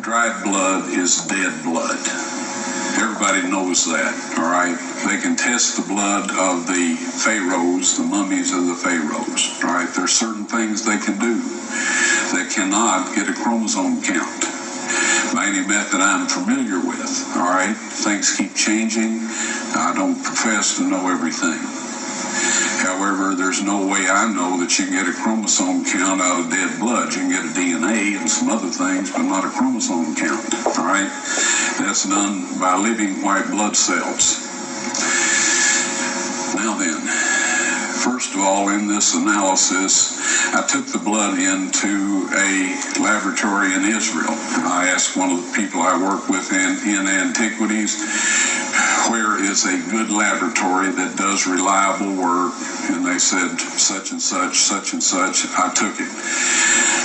Dried blood is dead blood. Everybody knows that, all right? They can test the blood of the pharaohs, the mummies of the pharaohs, all right? There's certain things they can do. They cannot get a chromosome count by any method I'm familiar with, all right? Things keep changing. I don't profess to know everything. However, there's no way I know that you can get a chromosome count out of dead blood. You can get a DNA and some other things, but not a chromosome count, all right? That's done by living white blood cells. Now then, first of all, in this analysis, I took the blood into a laboratory in Israel. I asked one of the people I work with in antiquities, where is a good laboratory that does reliable work? And they said, such and such, such and such. I took it.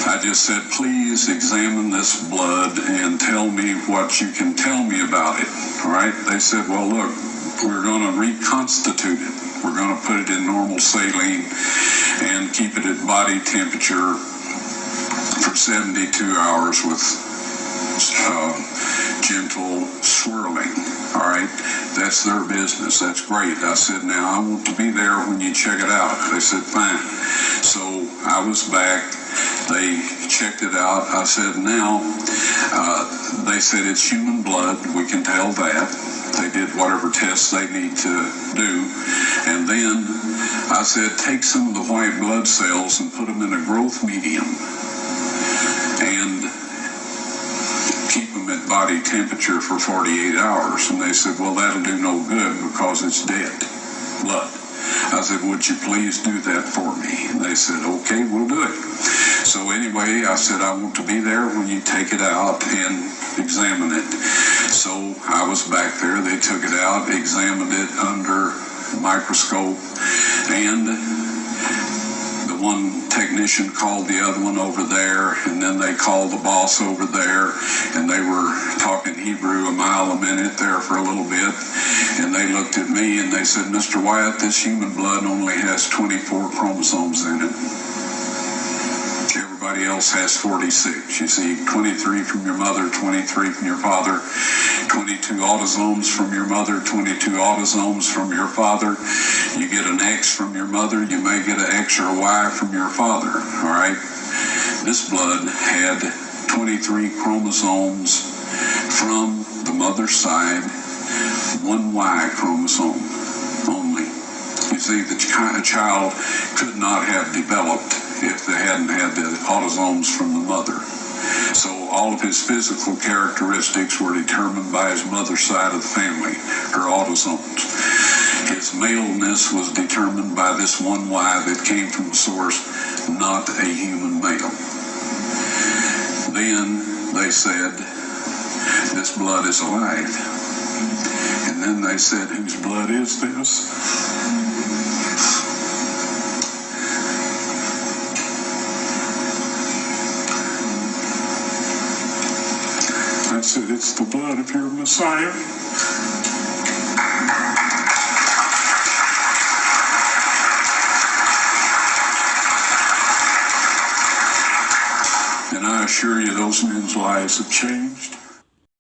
I just said, please examine this blood and tell me what you can tell me about it. All right? They said, well, look, we're going to reconstitute it. We're going to put it in normal saline and keep it at body temperature for 72 hours with gentle swirling. All right, that's their business. That's great. I said, now I want to be there when you check it out. They said, fine. So I was back. They checked it out. I said, now, they said it's human blood. We can tell that. They did whatever tests they need to do. And then I said, take some of the white blood cells and put them in a growth medium and keep them at body temperature for 48 hours. And they said, well, that'll do no good because it's dead blood. I said, would you please do that for me? And they said, okay, we'll do it. So anyway, I said, I want to be there when you take it out and examine it. So I was back there. They took it out, examined it under a microscope, and the one technician called the other one over there, and then they called the boss over there, and they were talking Hebrew a mile a minute there for a little bit, and they looked at me and they said, Mr. Wyatt, this human blood only has 24 chromosomes in it. Everybody else has 46. You see, 23 from your mother, 23 from your father, 22 autosomes from your mother, 22 autosomes from your father. You get an X from your mother, you may get an X or a Y from your father, all right? This blood had 23 chromosomes from the mother's side, one Y chromosome only. You see, the child could not have developed if they hadn't had the autosomes from the mother. So all of his physical characteristics were determined by his mother's side of the family, her autosomes. His maleness was determined by this one Y that came from the source, not a human male. Then they said, this blood is alive. And then they said, whose blood is this? I said, it's the blood of your Messiah. And I assure you, those men's lives have changed.